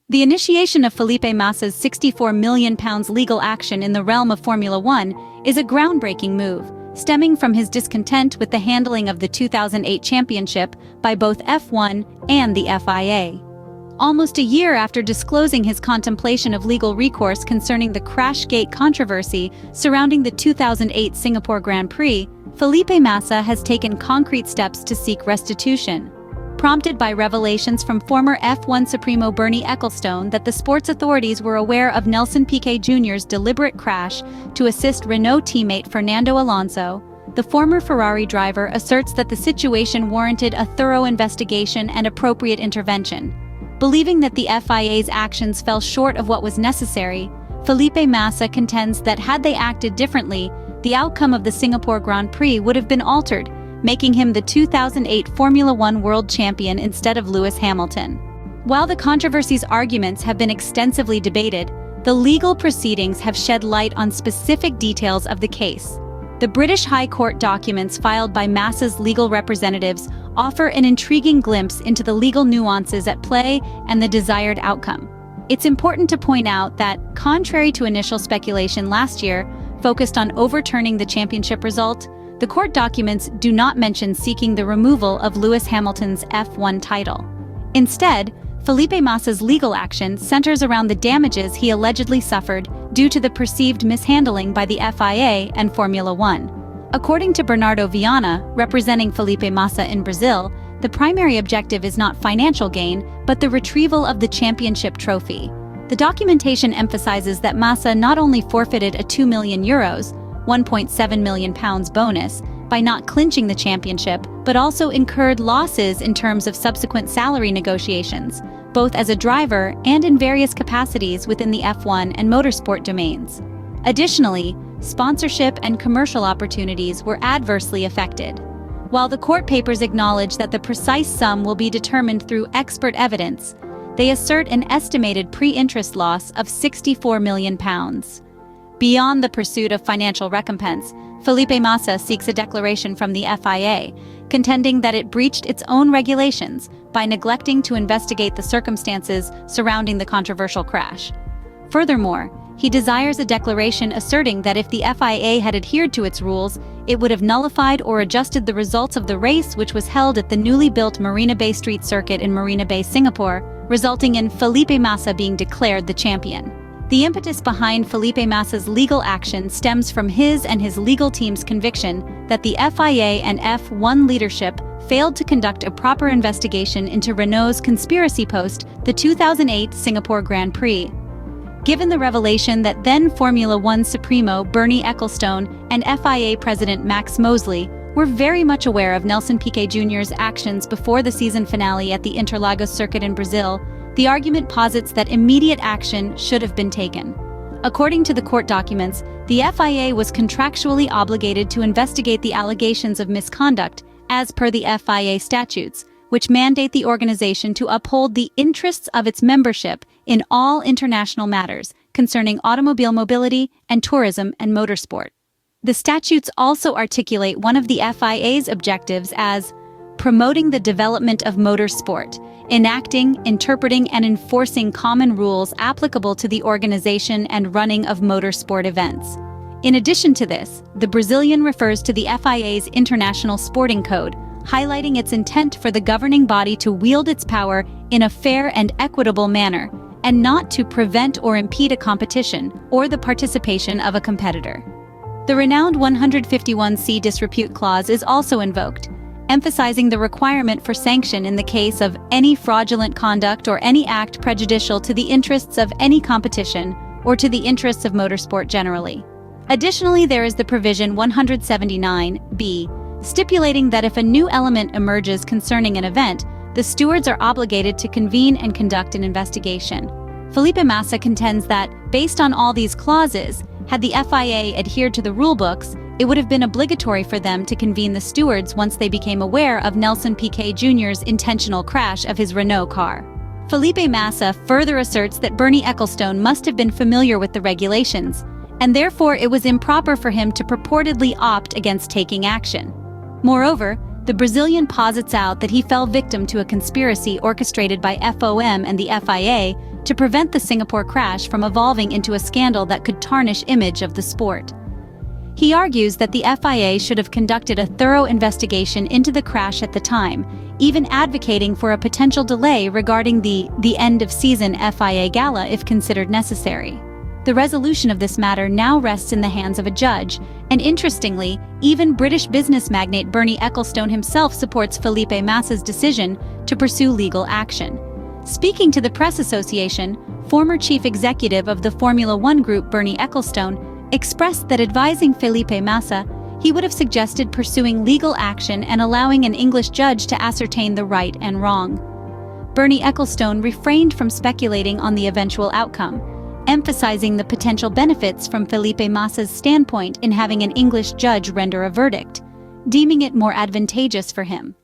The initiation of Felipe Massa's £64 million legal action in the realm of Formula One is a groundbreaking move, stemming from his discontent with the handling of the 2008 championship by both F1 and the FIA. Almost a year after disclosing his contemplation of legal recourse concerning the Crashgate controversy surrounding the 2008 Singapore Grand Prix, Felipe Massa has taken concrete steps to seek restitution. Prompted by revelations from former F1 Supremo Bernie Ecclestone that the sports authorities were aware of Nelson Piquet Jr.'s deliberate crash to assist Renault teammate Fernando Alonso, the former Ferrari driver asserts that the situation warranted a thorough investigation and appropriate intervention. Believing that the FIA's actions fell short of what was necessary, Felipe Massa contends that had they acted differently, the outcome of the Singapore Grand Prix would have been altered, making him the 2008 Formula One world champion instead of Lewis Hamilton. While the controversy's arguments have been extensively debated, the legal proceedings have shed light on specific details of the case. The British High Court documents filed by Massa's legal representatives offer an intriguing glimpse into the legal nuances at play and the desired outcome. It's important to point out that, contrary to initial speculation last year, focused on overturning the championship result, the court documents do not mention seeking the removal of Lewis Hamilton's F1 title. Instead, Felipe Massa's legal action centers around the damages he allegedly suffered due to the perceived mishandling by the FIA and Formula One. According to Bernardo Viana, representing Felipe Massa in Brazil, the primary objective is not financial gain, but the retrieval of the championship trophy. The documentation emphasizes that Massa not only forfeited a €2 million, £1.7 million bonus, by not clinching the championship, but also incurred losses in terms of subsequent salary negotiations, both as a driver and in various capacities within the F1 and motorsport domains. Additionally, sponsorship and commercial opportunities were adversely affected. While the court papers acknowledge that the precise sum will be determined through expert evidence, they assert an estimated pre-interest loss of £64 million. Beyond the pursuit of financial recompense, Felipe Massa seeks a declaration from the FIA, contending that it breached its own regulations by neglecting to investigate the circumstances surrounding the controversial crash. Furthermore, he desires a declaration asserting that if the FIA had adhered to its rules, it would have nullified or adjusted the results of the race, which was held at the newly built Marina Bay Street Circuit in Marina Bay, Singapore, resulting in Felipe Massa being declared the champion. The impetus behind Felipe Massa's legal action stems from his and his legal team's conviction that the FIA and F1 leadership failed to conduct a proper investigation into Renault's conspiracy post the 2008 Singapore Grand Prix. Given the revelation that then Formula One Supremo Bernie Ecclestone and FIA President Max Mosley were very much aware of Nelson Piquet Jr.'s actions before the season finale at the Interlagos circuit in Brazil, the argument posits that immediate action should have been taken. According to the court documents, the FIA was contractually obligated to investigate the allegations of misconduct as per the FIA statutes, which mandate the organization to uphold the interests of its membership in all international matters concerning automobile mobility and tourism and motorsport. The statutes also articulate one of the FIA's objectives as promoting the development of motorsport, enacting, interpreting, and enforcing common rules applicable to the organization and running of motorsport events. In addition to this, the Brazilian refers to the FIA's International Sporting Code, highlighting its intent for the governing body to wield its power in a fair and equitable manner, and not to prevent or impede a competition or the participation of a competitor. The renowned 151C disrepute clause is also invoked, emphasizing the requirement for sanction in the case of any fraudulent conduct or any act prejudicial to the interests of any competition or to the interests of motorsport generally. Additionally, there is the provision 179(b), stipulating that if a new element emerges concerning an event, the stewards are obligated to convene and conduct an investigation. Felipe Massa contends that, based on all these clauses, had the FIA adhered to the rulebooks, it would have been obligatory for them to convene the stewards once they became aware of Nelson Piquet Jr.'s intentional crash of his Renault car. Felipe Massa further asserts that Bernie Ecclestone must have been familiar with the regulations, and therefore it was improper for him to purportedly opt against taking action. Moreover, the Brazilian posits out that he fell victim to a conspiracy orchestrated by FOM and the FIA to prevent the Singapore crash from evolving into a scandal that could tarnish the image of the sport. He argues that the FIA should have conducted a thorough investigation into the crash at the time, even advocating for a potential delay regarding the end-of-season FIA gala if considered necessary. The resolution of this matter now rests in the hands of a judge, and interestingly, even British business magnate Bernie Ecclestone himself supports Felipe Massa's decision to pursue legal action. Speaking to the Press Association, former chief executive of the Formula One group Bernie Ecclestone expressed that advising Felipe Massa, he would have suggested pursuing legal action and allowing an English judge to ascertain the right and wrong. Bernie Ecclestone refrained from speculating on the eventual outcome, emphasizing the potential benefits from Felipe Massa's standpoint in having an English judge render a verdict, deeming it more advantageous for him.